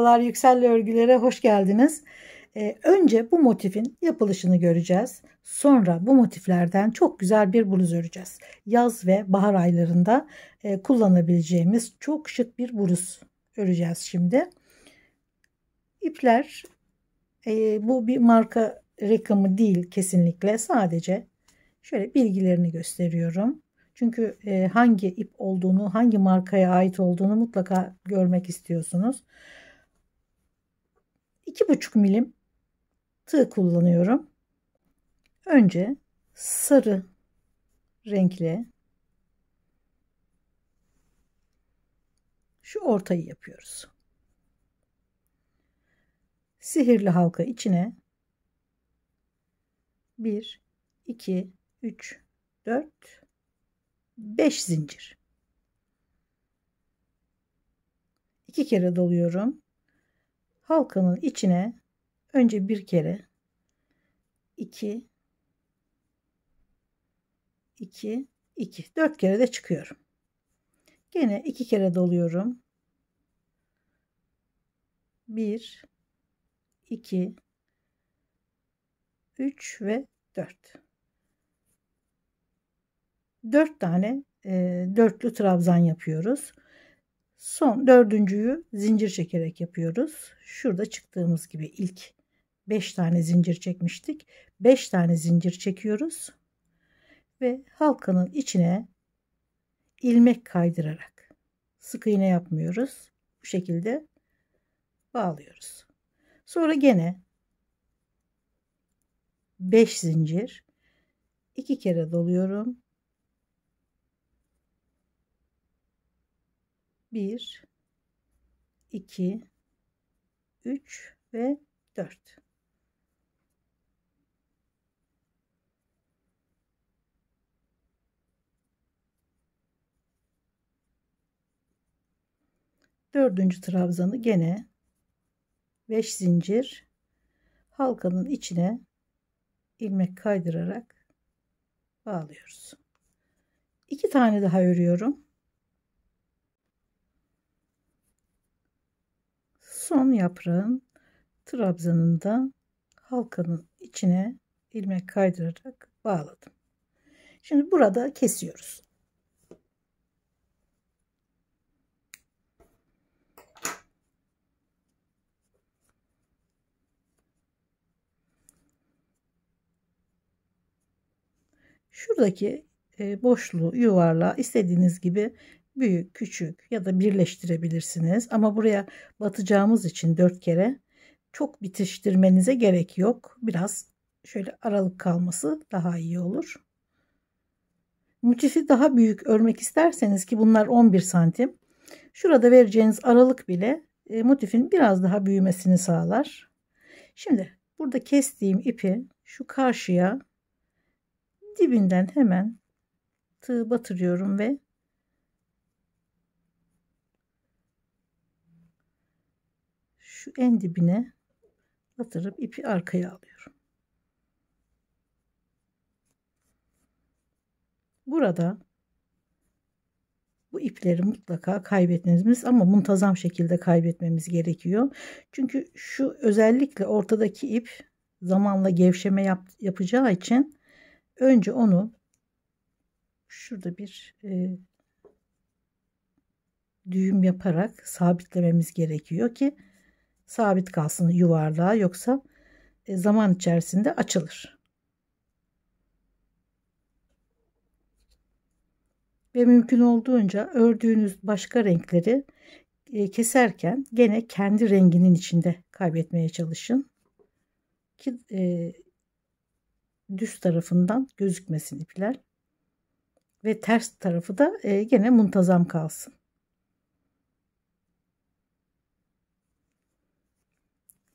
Merhabalar, Yüksel'le örgülere hoş geldiniz. Önce bu motifin yapılışını göreceğiz. Sonra bu motiflerden çok güzel bir bluz öreceğiz. Yaz ve bahar aylarında kullanabileceğimiz çok şık bir bluz öreceğiz şimdi. İpler bu bir marka reklamı değil kesinlikle. Sadece şöyle bilgilerini gösteriyorum. Çünkü hangi ip olduğunu, hangi markaya ait olduğunu mutlaka görmek istiyorsunuz. 2,5 milim tığ kullanıyorum. Önce sarı renkle şu ortayı yapıyoruz. Sihirli halka içine 1, 2, 3, 4, 5 zincir. 2 kere doluyorum. Halkanın içine önce bir kere 2, 2, 2, 4 kere de çıkıyorum. Gene 2 kere doluyorum. 1, 2, 3 ve 4. 4 tane dörtlü trabzan yapıyoruz. Son dördüncüyü zincir çekerek yapıyoruz. Şurada çıktığımız gibi ilk 5 tane zincir çekmiştik. 5 tane zincir çekiyoruz ve halkanın içine ilmek kaydırarak, sık iğne yapmıyoruz. Bu şekilde bağlıyoruz. Sonra gene 5 zincir, 2 kere doluyorum. 1, 2, 3 ve 4. Dördüncü trabzanı gene 5 zincir, halkanın içine ilmek kaydırarak bağlıyoruz. 2 tane daha örüyorum. Son yaprağın trabzanında halkanın içine ilmek kaydırarak bağladım. Şimdi burada kesiyoruz. Şuradaki boşluğu yuvarlağı istediğiniz gibi büyük, küçük ya da birleştirebilirsiniz. Ama buraya batacağımız için 4 kere çok bitiştirmenize gerek yok. Biraz şöyle aralık kalması daha iyi olur. Motifi daha büyük örmek isterseniz ki bunlar 11 santim. Şurada vereceğiniz aralık bile motifin biraz daha büyümesini sağlar. Şimdi burada kestiğim ipi şu karşıya dibinden hemen tığ batırıyorum ve şu en dibine batırıp ipi arkaya alıyorum. Burada bu ipleri mutlaka kaybetmemiz ama muntazam şekilde kaybetmemiz gerekiyor. Çünkü şu özellikle ortadaki ip zamanla gevşeme yapacağı için önce onu şurada bir düğüm yaparak sabitlememiz gerekiyor ki sabit kalsın yuvarlığa, yoksa zaman içerisinde açılır. Ve mümkün olduğunca ördüğünüz başka renkleri keserken gene kendi renginin içinde kaybetmeye çalışın ki düz tarafından gözükmesin ipler ve ters tarafı da gene muntazam kalsın.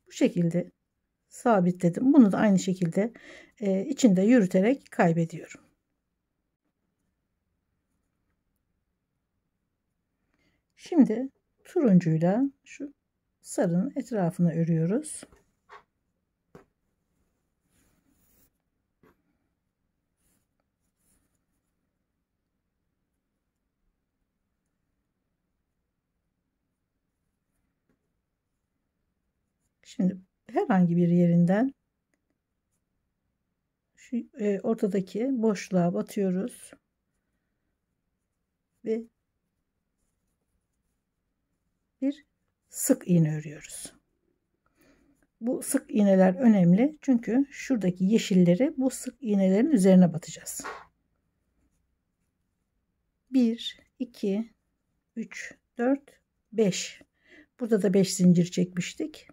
Bu şekilde sabitledim. Bunu da aynı şekilde içinde yürüterek kaybediyorum. Şimdi turuncuyla şu sarının etrafını örüyoruz. Şimdi herhangi bir yerinden şu ortadaki boşluğa batıyoruz ve bir sık iğne örüyoruz. Bu sık iğneler önemli çünkü şuradaki yeşilleri bu sık iğnelerin üzerine batacağız. 1 2 3 4 5. Burada da 5 zincir çekmiştik.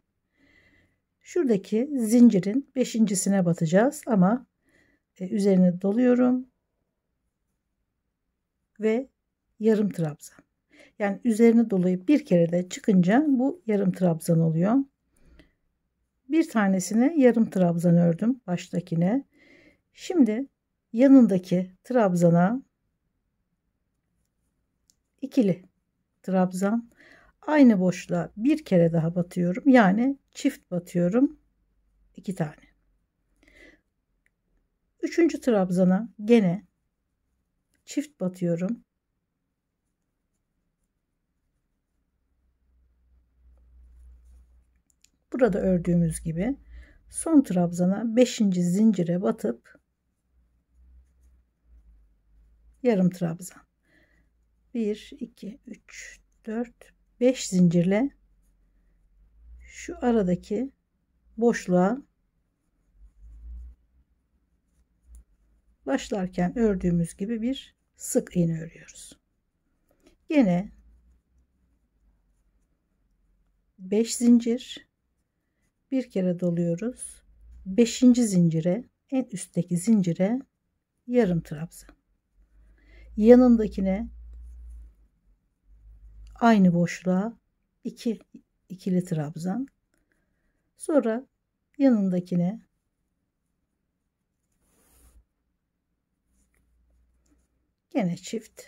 Şuradaki zincirin 5.'sine batacağız ama üzerine doluyorum ve yarım trabzan. Yani üzerine dolayıp bir kere de çıkınca bu yarım trabzan oluyor. Bir tanesine yarım trabzan ördüm baştakine. Şimdi yanındaki trabzana ikili trabzan, aynı boşluğa bir kere daha batıyorum. Yani çift batıyorum. 2 tane. Üçüncü trabzana gene çift batıyorum. Burada ördüğümüz gibi son trabzana 5. zincire batıp yarım trabzan. 1 2 3 4 5 zincirle şu aradaki boşluğa başlarken ördüğümüz gibi bir sık iğne örüyoruz. Yine 5 zincir, bir kere doluyoruz. 5. zincire, en üstteki zincire yarım trabzan. Yanındakine aynı boşluğa 2 ikili trabzan. Sonra yanındakine gene çift.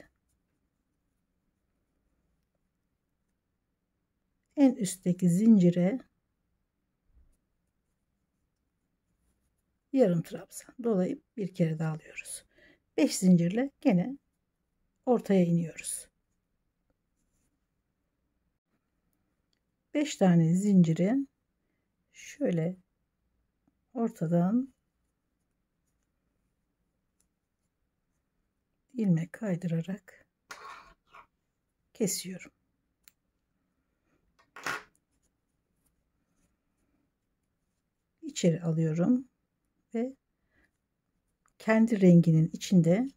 En üstteki zincire yarım trabzan dolayıp bir kere daha alıyoruz. 5 zincirle gene ortaya iniyoruz. 5 tane zinciri şöyle ortadan ilmek kaydırarak kesiyorum. İçeri alıyorum ve kendi renginin içinde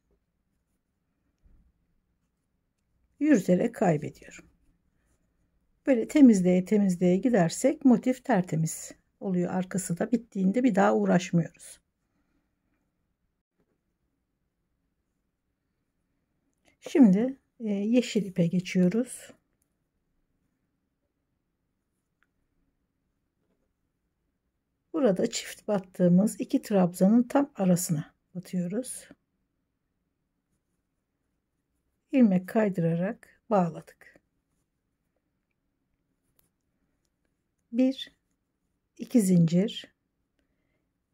yürüterek kaybediyorum. Böyle temizleye temizleye gidersek motif tertemiz oluyor. Arkası da bittiğinde bir daha uğraşmıyoruz. Şimdi yeşil ipe geçiyoruz. Burada çift battığımız iki trabzanın tam arasına batıyoruz. İlmek kaydırarak bağladık. 1 2 zincir,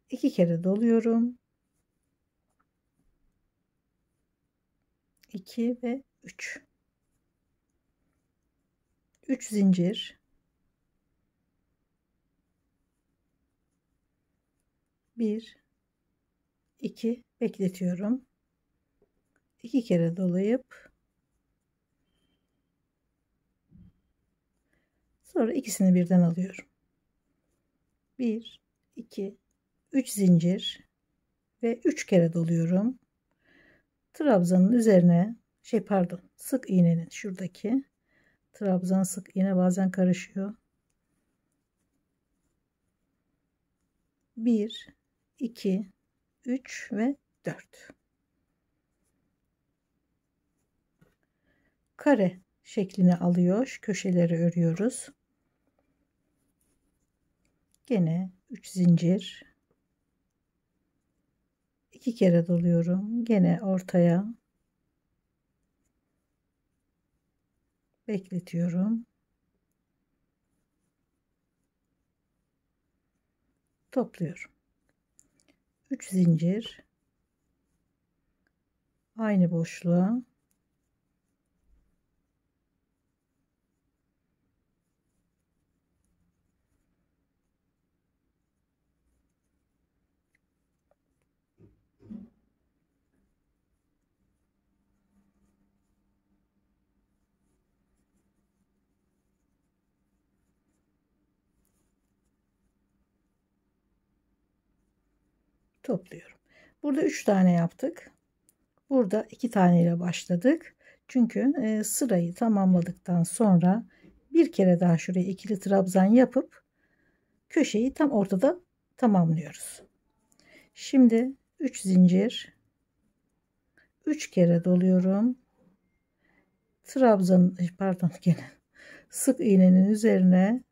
2 kere doluyorum. 2 ve 3. 3 zincir, 1 2 bekletiyorum. 2 kere dolayıp sonra ikisini birden alıyorum. 1 2 3 zincir ve 3 kere doluyorum. Trabzanın üzerine sık iğnenin şuradaki trabzan sık iğne bazen karışıyor. 1 2 3 ve 4. Kare şeklini alıyor. Şu köşeleri örüyoruz. Gene 3 zincir, 2 kere doluyorum. Gene ortaya bekletiyorum. Topluyorum. 3 zincir, aynı boşluğa topluyorum. Burada 3 tane yaptık. Burada 2 tane ile başladık. Çünkü sırayı tamamladıktan sonra bir kere daha şuraya ikili trabzan yapıp köşeyi tam ortada tamamlıyoruz. Şimdi 3 zincir, 3 kere doluyorum. Trabzan, pardon, gene sık iğnenin üzerine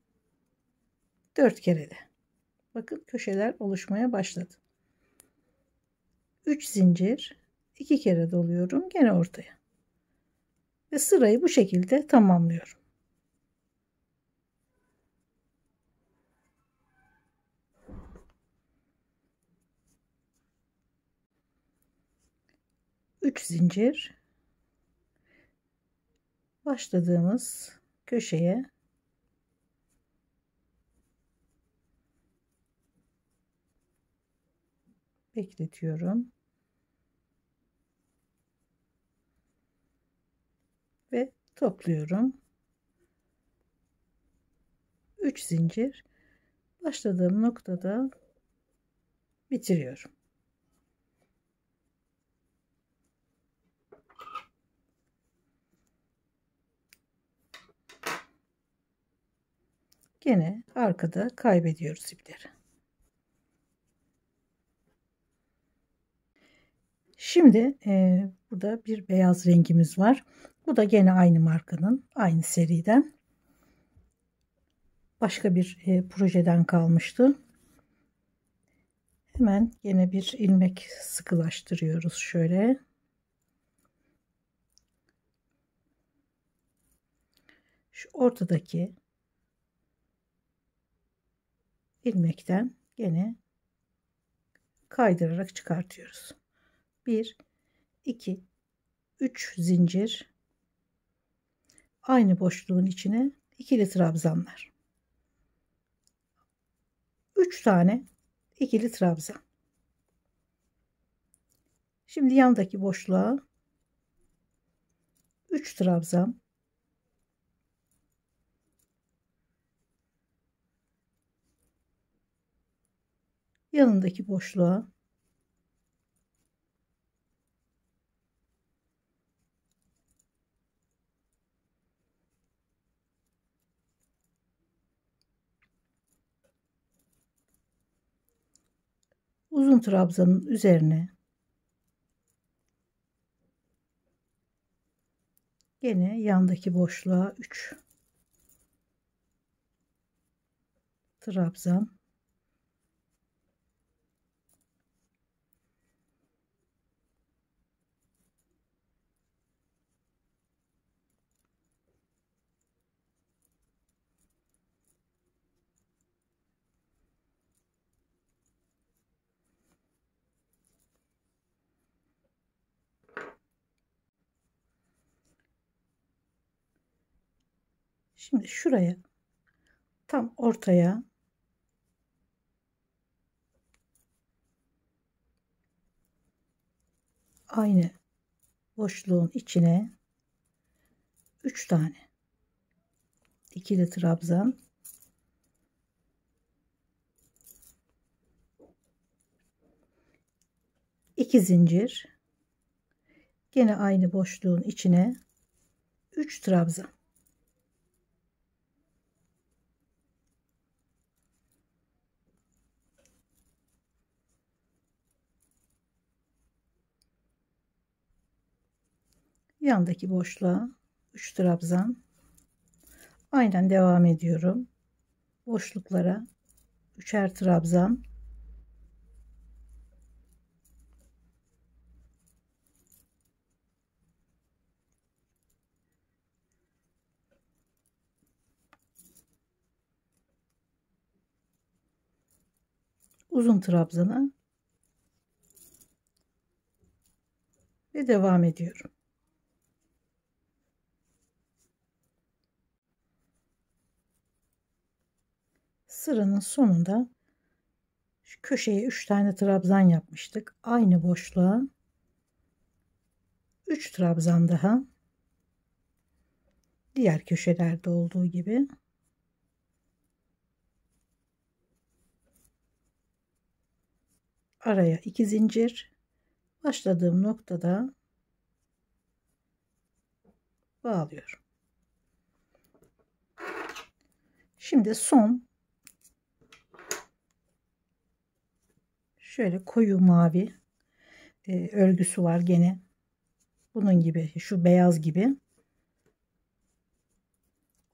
4 kere de. Bakın köşeler oluşmaya başladı. 3 zincir, 2 kere doluyorum gene ortaya. Ve sırayı bu şekilde tamamlıyorum. Üç zincir, başladığımız köşeye bekletiyorum ve topluyorum. 3 zincir, başladığım noktada bitiriyorum. Gene arkada kaybediyoruz ipleri. Şimdi burada bir beyaz rengimiz var. Bu da gene aynı markanın, aynı seriden. Başka bir projeden kalmıştı. Hemen yine bir ilmek sıkılaştırıyoruz şöyle. Şu ortadaki ilmekten gene kaydırarak çıkartıyoruz. 1 2 3 zincir, aynı boşluğun içine ikili trabzanlar. 3 tane ikili trabzan. Şimdi yandaki boşluğa 3 trabzan, yanındaki boşluğa 3 uzun trabzanın üzerine gene yandaki boşluğa 3 trabzan, şimdi şuraya tam ortaya aynı boşluğun içine 3 tane ikili trabzan, 2 zincir, gene aynı boşluğun içine 3 trabzan. Yandaki boşluğa 3 trabzan. Aynen devam ediyorum. Boşluklara 3'er trabzan. Uzun trabzana ve devam ediyorum. Sıranın sonunda şu köşeye 3 tane trabzan yapmıştık. Aynı boşluğa 3 trabzan daha. Diğer köşelerde olduğu gibi. araya 2 zincir, başladığım noktada bağlıyorum. Şimdi son şöyle koyu mavi örgüsü var gene. Bunun gibi, şu beyaz gibi.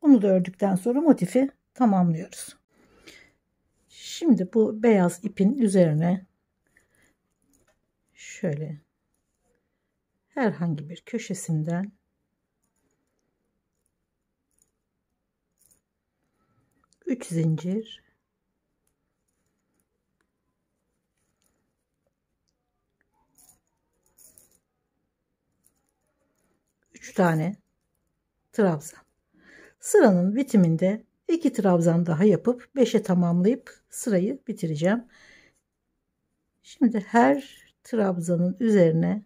Onu da ördükten sonra motifi tamamlıyoruz. Şimdi bu beyaz ipin üzerine şöyle herhangi bir köşesinden üç zincir, üç tane trabzan. Sıranın bitiminde 2 trabzan daha yapıp 5'e tamamlayıp sırayı bitireceğim. Şimdi her trabzanın üzerine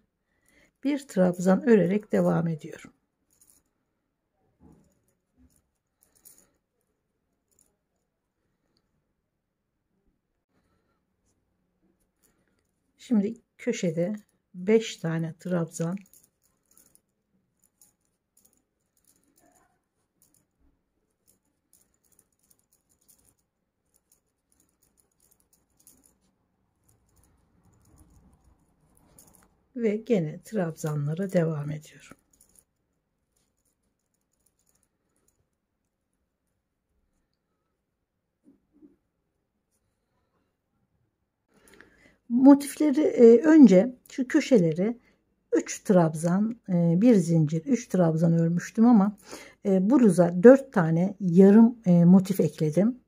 bir trabzan örerek devam ediyorum. Şimdi köşede 5 tane trabzan, ve gene trabzanlara devam ediyorum. Motifleri önce şu köşeleri 3 trabzan, 1 zincir, 3 trabzan örmüştüm ama bluza 4 tane yarım motif ekledim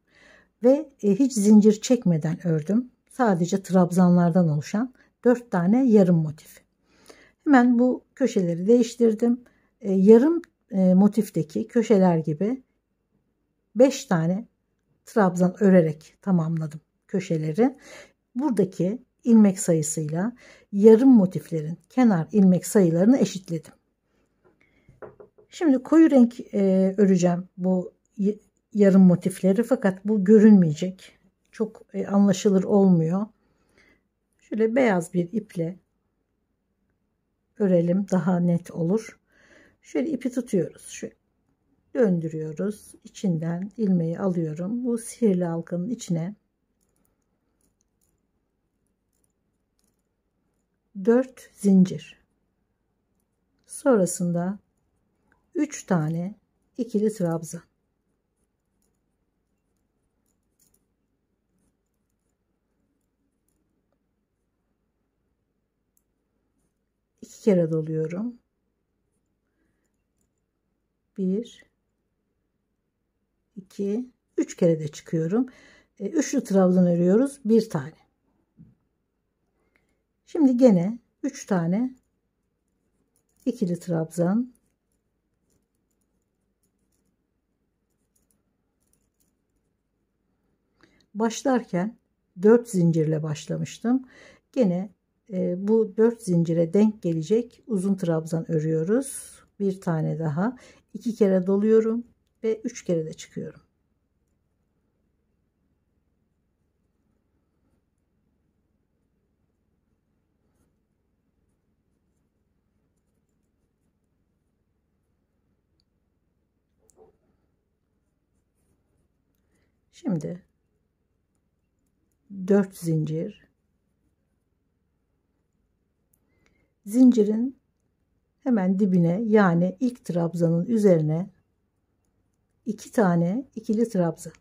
ve hiç zincir çekmeden ördüm. Sadece trabzanlardan oluşan 4 tane yarım motif. Hemen bu köşeleri değiştirdim. Yarım motifteki köşeler gibi 5 tane trabzan örerek tamamladım köşeleri. Buradaki ilmek sayısıyla yarım motiflerin kenar ilmek sayılarını eşitledim. Şimdi koyu renk öreceğim bu yarım motifleri, fakat bu görünmeyecek. Çok anlaşılır olmuyor. Şöyle beyaz bir iple örelim, daha net olur. Şöyle ipi tutuyoruz. Şöyle döndürüyoruz. İçinden ilmeği alıyorum. Bu sihirli halkanın içine 4 zincir. Sonrasında 3 tane ikili trabzan. İki kere doluyorum. 1 2 3 kere de çıkıyorum. Üçlü trabzan örüyoruz. Bir tane. Şimdi gene 3 tane ikili trabzan. Başlarken 4 zincirle başlamıştım. Gene bu 4 zincire denk gelecek uzun trabzan örüyoruz. Bir tane daha. 2 kere doluyorum ve 3 kere de çıkıyorum. Şimdi 4 zincir, zincirin hemen dibine, yani ilk trabzanın üzerine 2 tane ikili trabzan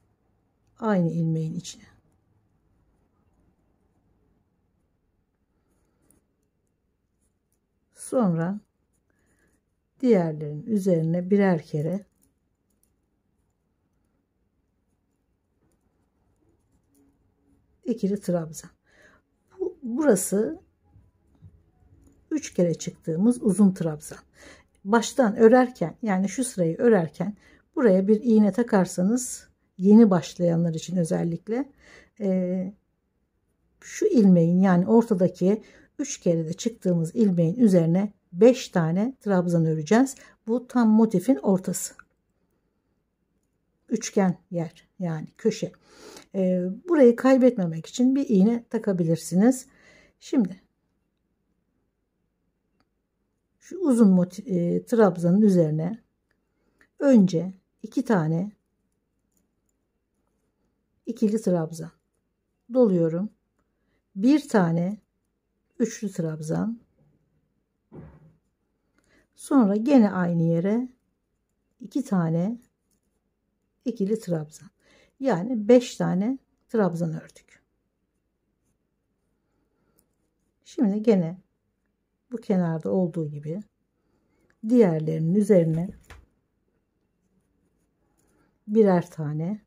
aynı ilmeğin içine. Sonra diğerlerinin üzerine birer kere ikili trabzan. Burası 3 kere çıktığımız uzun trabzan. Baştan örerken, yani şu sırayı örerken buraya bir iğne takarsanız, yeni başlayanlar için özellikle şu ilmeğin, yani ortadaki 3 kere de çıktığımız ilmeğin üzerine 5 tane trabzan öreceğiz. Bu tam motifin ortası. Üçgen yer, yani köşe. Burayı kaybetmemek için bir iğne takabilirsiniz. Şimdi şu uzun trabzanın üzerine önce 2 tane ikili trabzan doluyorum. 1 tane üçlü trabzan. Sonra gene aynı yere 2 tane ikili trabzan. Yani 5 tane trabzan ördük. Şimdi gene bu kenarda olduğu gibi diğerlerinin üzerine birer tane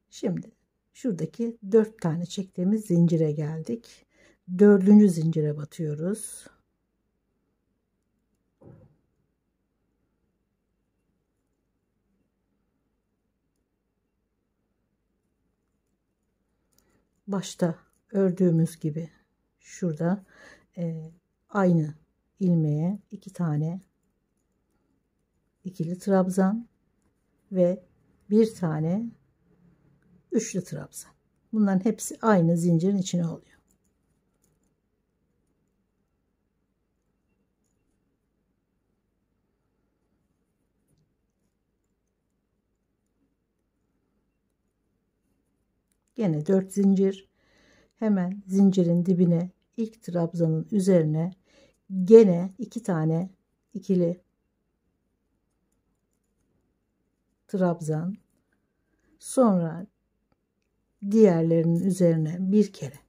şimdi şuradaki 4 tane çektiğimiz zincire geldik. 4. zincire batıyoruz. Başta ördüğümüz gibi şurada aynı ilmeğe 2 tane ikili trabzan ve 1 tane üçlü trabzan. Bunların hepsi aynı zincirin içine oluyor. Gene 4 zincir, hemen zincirin dibine ilk trabzanın üzerine gene 2 tane ikili trabzan, sonra diğerlerinin üzerine bir kere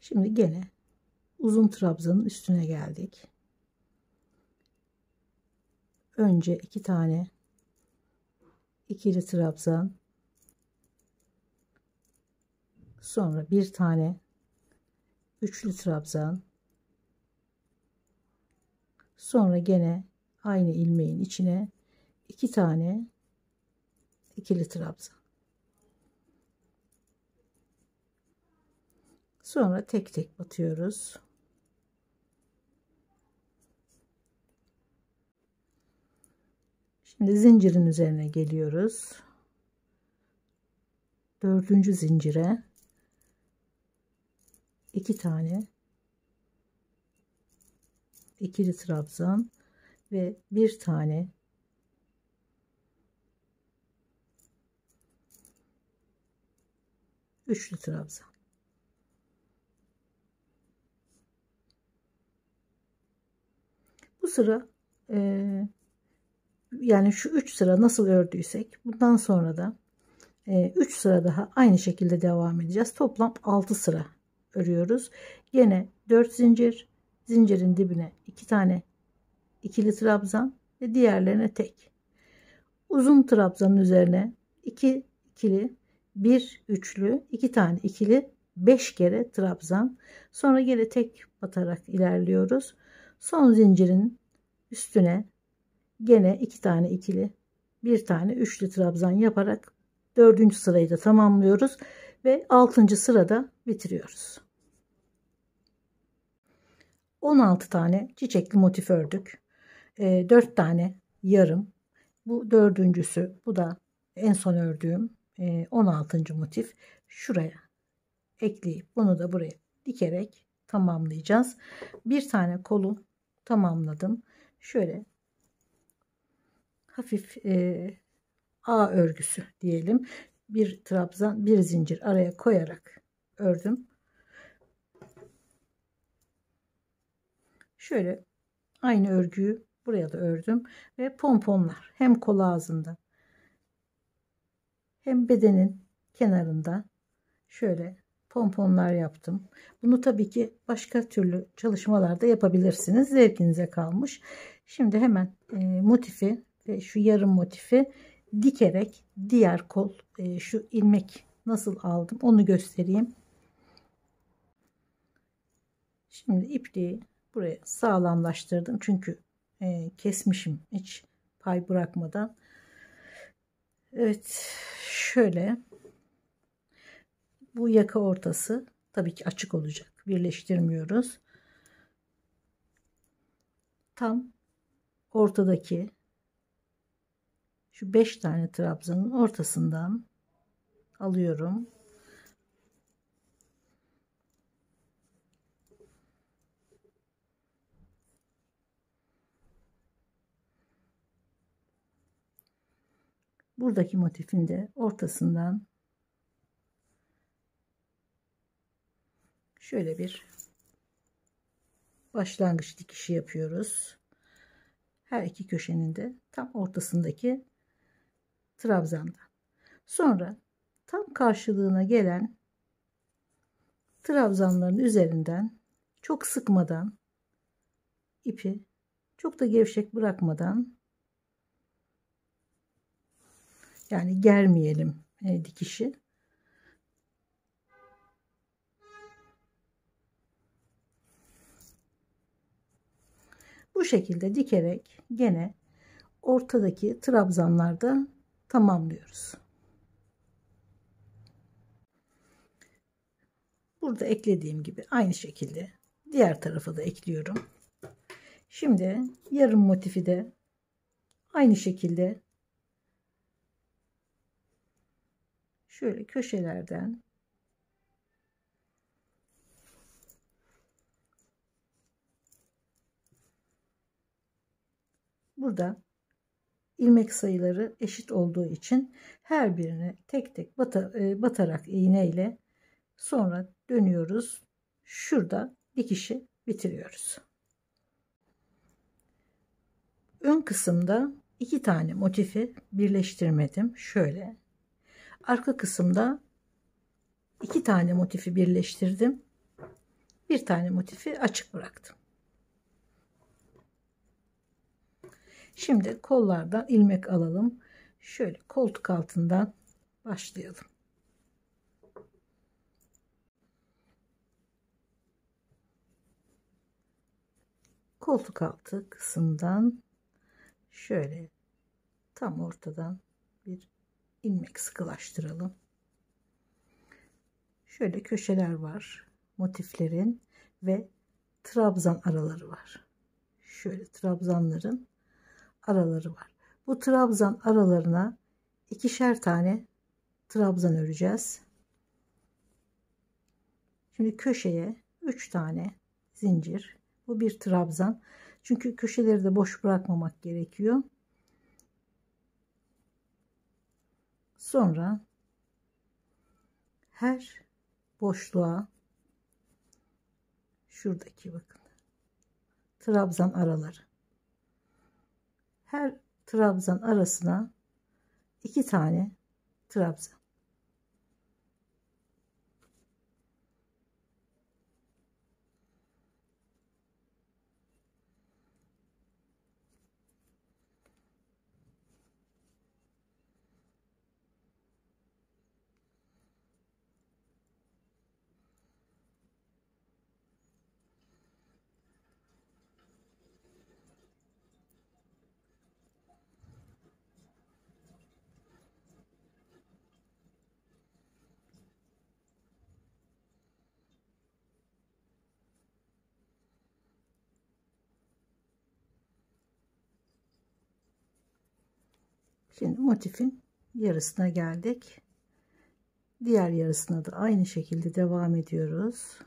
şimdi gene uzun trabzanın üstüne geldik. Önce 2 tane ikili trabzan, sonra 1 tane üçlü trabzan, sonra gene aynı ilmeğin içine 2 tane ikili trabzan. Sonra tek tek batıyoruz. Şimdi zincirin üzerine geliyoruz. 4. zincire 2 tane ikili trabzan ve 1 tane üçlü trabzan. Bu sıra yani şu 3 sıra nasıl ördüysek bundan sonra da 3 sıra daha aynı şekilde devam edeceğiz. Toplam 6 sıra örüyoruz. Yine 4 zincir, zincirin dibine 2 tane ikili trabzan ve diğerlerine tek. Uzun trabzanın üzerine 2 ikili, 1 üçlü, 2 tane ikili, 5 kere trabzan. Sonra geri tek batarak ilerliyoruz. Son zincirin üstüne gene 2 tane ikili, 1 tane üçlü trabzan yaparak 4. sırayı da tamamlıyoruz ve 6. sırada bitiriyoruz. 16 tane çiçekli motif ördük. 4 tane yarım. Bu dördüncüsü. Bu da en son ördüğüm 16. motif. Şuraya ekleyip bunu da buraya dikerek tamamlayacağız. Bir tane kolu tamamladım. Şöyle hafif A örgüsü diyelim. Bir trabzan, bir zincir araya koyarak ördüm. Şöyle aynı örgüyü buraya da ördüm ve pomponlar hem kol ağzında hem bedenin kenarında şöyle pomponlar yaptım. Bunu tabii ki başka türlü çalışmalarda yapabilirsiniz. Zevkinize kalmış. Şimdi hemen motifi ve şu yarım motifi dikerek diğer kol şu ilmek nasıl aldım onu göstereyim. Şimdi ipliği buraya sağlamlaştırdım çünkü kesmişim hiç pay bırakmadan. Evet, şöyle bu yaka ortası tabii ki açık olacak, birleştirmiyoruz. Tam ortadaki şu 5 tane trabzanın ortasından alıyorum. Buradaki motifin de ortasından şöyle bir başlangıç dikişi yapıyoruz. Her iki köşenin de tam ortasındaki trabzandan. Sonra tam karşılığına gelen trabzanların üzerinden çok sıkmadan, ipi çok da gevşek bırakmadan, yani germeyelim dikişi. Bu şekilde dikerek gene ortadaki trabzanlarda tamamlıyoruz. Burada eklediğim gibi aynı şekilde diğer tarafa da ekliyorum. Şimdi yarım motifi de aynı şekilde şöyle köşelerden burada ilmek sayıları eşit olduğu için her birine tek tek batarak iğne ile sonra dönüyoruz. Şurada dikişi bitiriyoruz. Ön kısımda 2 tane motifi birleştirmedim. Şöyle. Arka kısımda 2 tane motifi birleştirdim. 1 tane motifi açık bıraktım. Şimdi kollardan ilmek alalım. Şöyle koltuk altından başlayalım. Koltuk altı kısımdan şöyle tam ortadan bir ilmek sıkılaştıralım. Şöyle köşeler var motiflerin ve trabzan araları var. Şöyle trabzanların araları var. Bu trabzan aralarına 2'şer tane trabzan öreceğiz. Şimdi köşeye 3 tane zincir. Bu bir trabzan. Çünkü köşeleri de boş bırakmamak gerekiyor. Sonra her boşluğa şuradaki bakın trabzan araları. Her trabzan arasına 2 tane trabzan. Şimdi motifin yarısına geldik. Diğer yarısına da aynı şekilde devam ediyoruz.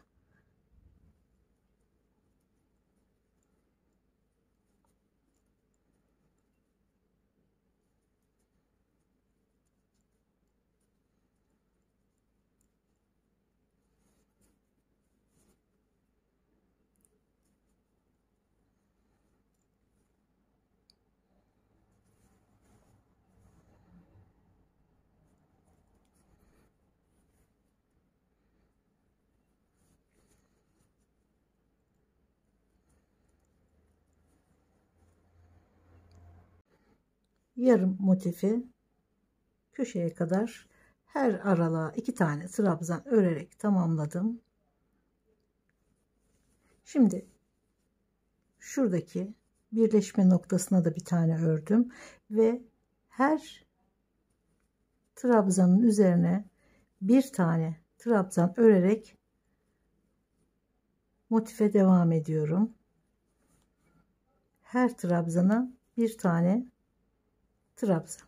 Yarım motifi köşeye kadar her aralığa 2 tane trabzan örerek tamamladım. Şimdi şuradaki birleşme noktasına da bir tane ördüm ve her trabzanın üzerine bir tane trabzan örerek motife devam ediyorum. Her trabzana bir tane trabzan.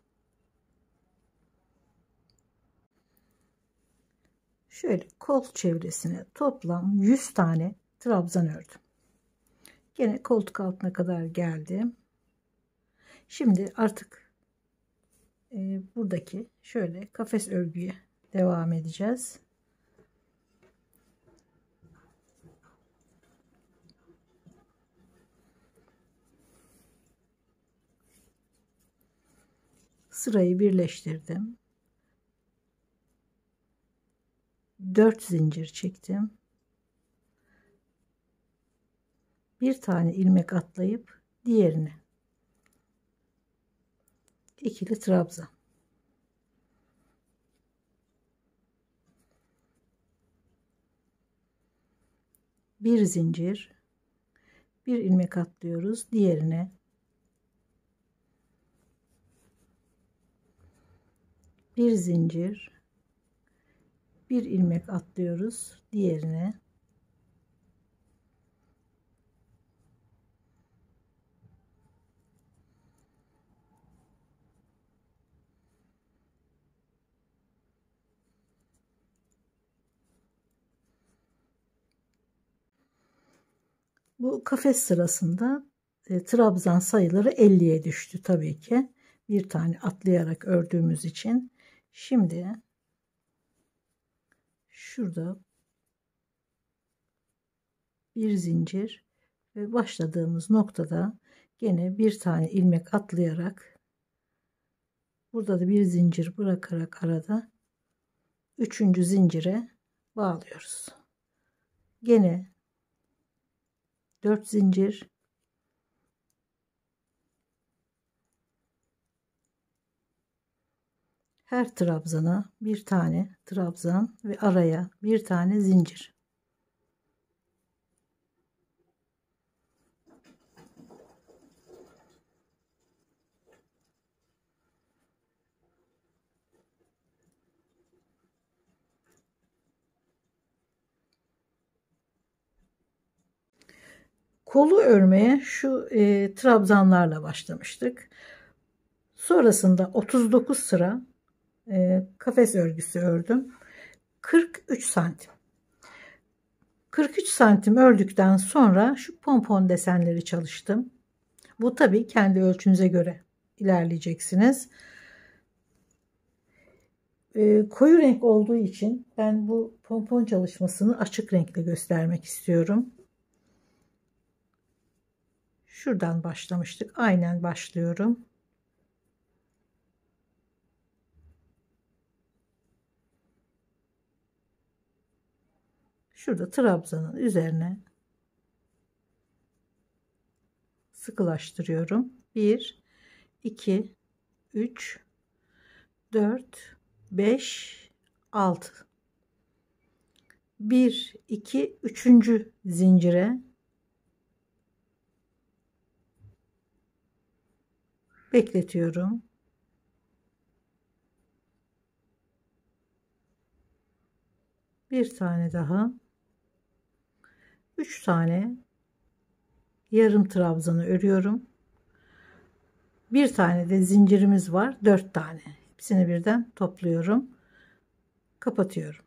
Şöyle kol çevresine toplam 100 tane trabzan ördüm. Gene koltuk altına kadar geldim. Şimdi artık buradaki şöyle kafes örgüye devam edeceğiz. Sırayı birleştirdim. 4 zincir çektim. Bir tane ilmek atlayıp diğerine ikili trabzan. Bir zincir, bir ilmek atlıyoruz diğerine. Bir zincir, bir ilmek atlıyoruz diğerine. Bu kafes sırasında trabzan sayıları 50'ye düştü tabii ki. Bir tane atlayarak ördüğümüz için. Şimdi şurada bir zincir ve başladığımız noktada gene bir tane ilmek atlayarak, burada da bir zincir bırakarak arada 3. zincire bağlıyoruz. Gene 4 zincir, her trabzana bir tane trabzan ve araya bir tane zincir. Kolu örmeye şu trabzanlarla başlamıştık. Sonrasında 39 sıra kafes örgüsü ördüm. 43 santim. 43 santim ördükten sonra şu pompon desenleri çalıştım. Bu tabii kendi ölçünüze göre ilerleyeceksiniz. Koyu renk olduğu için ben bu pompon çalışmasını açık renkle göstermek istiyorum. Şuradan başlamıştık. Aynen başlıyorum. Şurada trabzanın üzerine sıkılaştırıyorum. 1, 2, 3, 4, 5, 6. 1, 2, 3. zincire bekletiyorum. Bir tane daha. 3 tane yarım trabzanı örüyorum. Bir tane de zincirimiz var. 4 tane. Hepsini birden topluyorum. Kapatıyorum.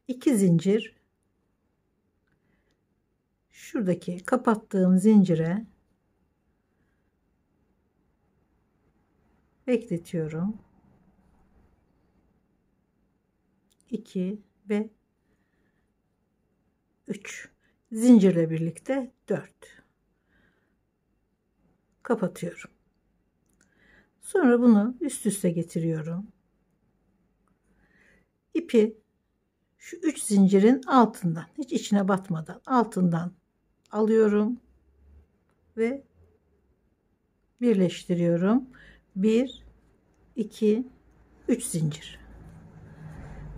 2 zincir. Şuradaki kapattığım zincire bekletiyorum. 2 ve 3 zincirle birlikte 4 kapatıyorum. Sonra bunu üst üste getiriyorum. İpi şu 3 zincirin altından, hiç içine batmadan altından alıyorum ve birleştiriyorum. 1, 2, 3 zincir.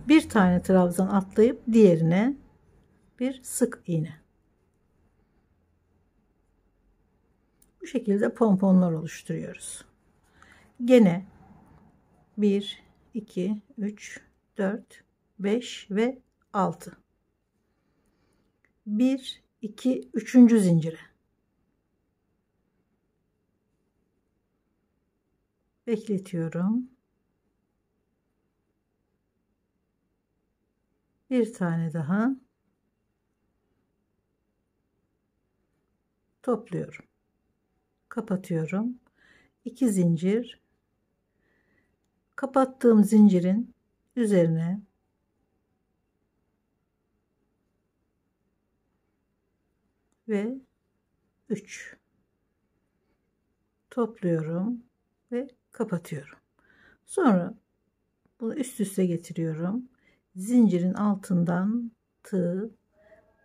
Bir tane trabzan atlayıp diğerine bir sık iğne. Bu şekilde pomponlar oluşturuyoruz. Gene 1, 2, 3, 4, 5 ve 6. 1, 2, 3. zincire bekletiyorum. Bir tane daha topluyorum. Kapatıyorum. 2 zincir. Kapattığım zincirin üzerine ve 3 topluyorum ve kapatıyorum. Sonra bunu üst üste getiriyorum. Zincirin altından tığ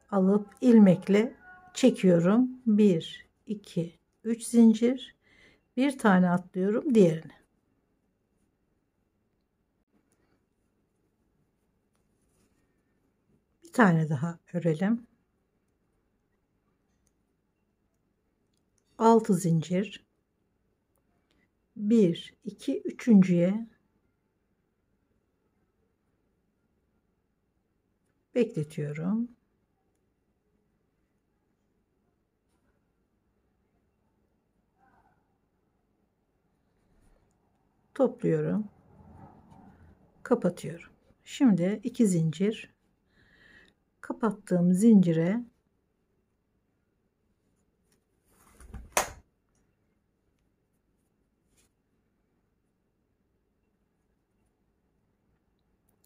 alıp ilmekle çekiyorum. 1, 2, 3 zincir. Bir tane atlıyorum diğerine. Bir tane daha örelim. 6 zincir. 1, 2, üçüncüye bekletiyorum. Topluyorum. Kapatıyorum. Şimdi 2 zincir. Kapattığım zincire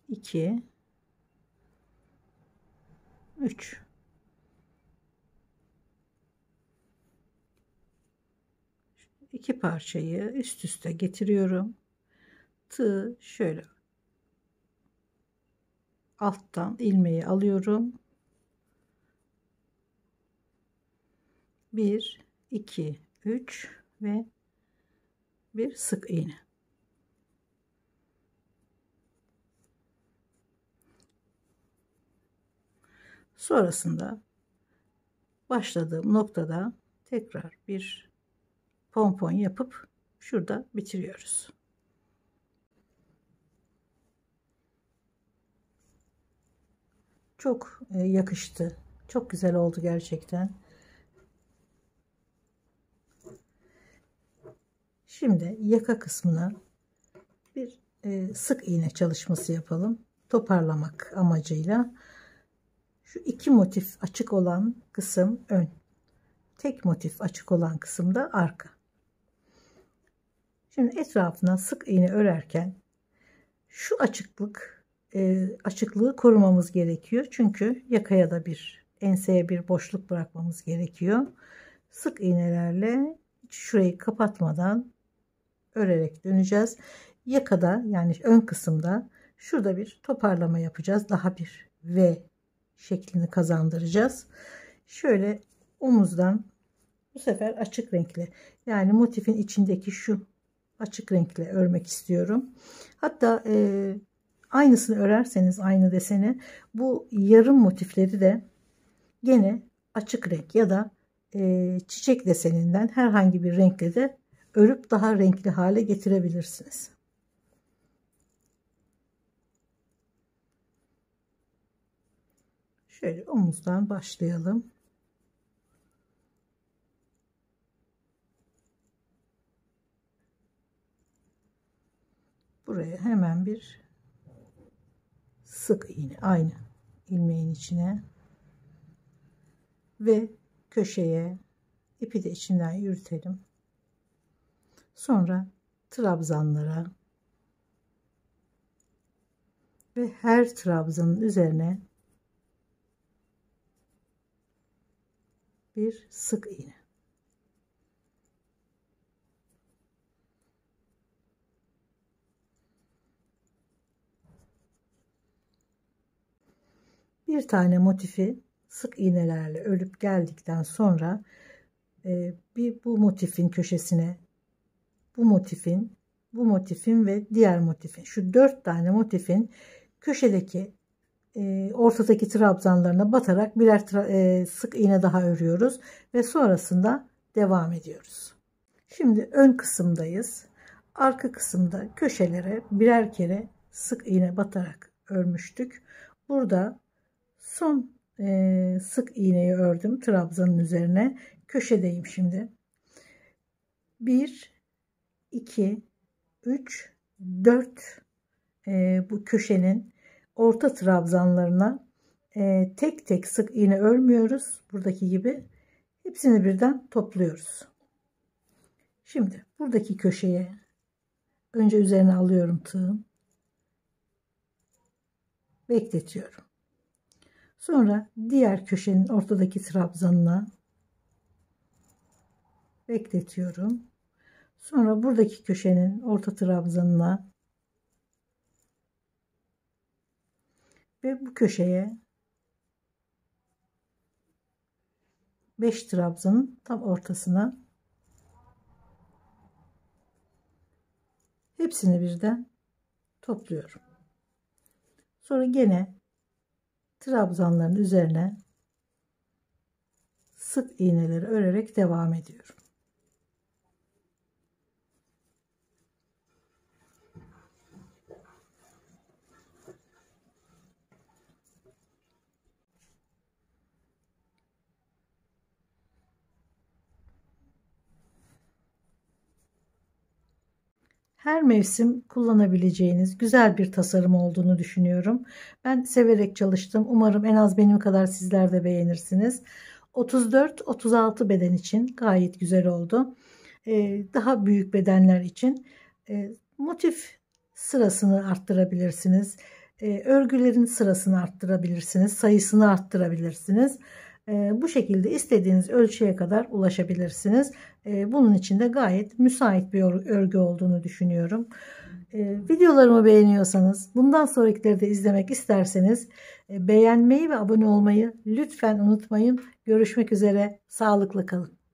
iki, üç. İki parçayı üst üste getiriyorum. Tığ şöyle alttan ilmeği alıyorum. 1, 2, 3 ve bir sık iğne. Sonrasında başladığım noktada tekrar bir pompon yapıp şurada bitiriyoruz. Çok yakıştı. Çok güzel oldu gerçekten. Şimdi yaka kısmına bir sık iğne çalışması yapalım. Toparlamak amacıyla. Şu iki motif açık olan kısım ön. Tek motif açık olan kısım da arka. Şimdi etrafına sık iğne örerken şu açıklığı korumamız gerekiyor. Çünkü yakaya da enseye bir boşluk bırakmamız gerekiyor. Sık iğnelerle şurayı kapatmadan örerek döneceğiz. Yakada yani ön kısımda şurada bir toparlama yapacağız. Daha bir V şeklini kazandıracağız. Şöyle omuzdan bu sefer açık renkli, yani motifin içindeki şu açık renkle örmek istiyorum. Hatta aynısını örerseniz, aynı deseni, bu yarım motifleri de gene açık renk ya da çiçek deseninden herhangi bir renkle de örüp daha renkli hale getirebilirsiniz. Şöyle omuzdan başlayalım. Buraya hemen bir sık iğne, aynı ilmeğin içine ve köşeye ipi de içinden yürütelim. Sonra trabzanlara ve her trabzanın üzerine bir sık iğne. Bir tane motifi sık iğnelerle örüp geldikten sonra bu motifin köşesine bu motifin bu motifin ve diğer motifin, şu 4 tane motifin köşedeki ortadaki trabzanlarına batarak birer sık iğne daha örüyoruz ve sonrasında devam ediyoruz. Şimdi ön kısımdayız. Arka kısımda köşelere birer kere sık iğne batarak örmüştük. Burada son sık iğneyi ördüm trabzanın üzerine. Köşedeyim şimdi. 1 2 3 4 bu köşenin orta trabzanlarına tek tek sık iğne örmüyoruz. Buradaki gibi hepsini birden topluyoruz. Şimdi buradaki köşeye önce üzerine alıyorum tığım. Bekletiyorum. Sonra diğer köşenin ortadaki trabzanına bekletiyorum. Sonra buradaki köşenin orta trabzanına ve bu köşeye 5 trabzanın tam ortasına hepsini birden topluyorum. Sonra gene trabzanların üzerine sık iğneleri örerek devam ediyorum. Her mevsim kullanabileceğiniz güzel bir tasarım olduğunu düşünüyorum. Ben severek çalıştım. Umarım en az benim kadar sizler de beğenirsiniz. 34-36 beden için gayet güzel oldu. Daha büyük bedenler için motif sırasını arttırabilirsiniz. Örgülerin sırasını arttırabilirsiniz. Sayısını arttırabilirsiniz. Bu şekilde istediğiniz ölçüye kadar ulaşabilirsiniz. Bunun için de gayet müsait bir örgü olduğunu düşünüyorum. Videolarımı beğeniyorsanız, bundan sonrakileri de izlemek isterseniz beğenmeyi ve abone olmayı lütfen unutmayın. Görüşmek üzere, sağlıklı kalın.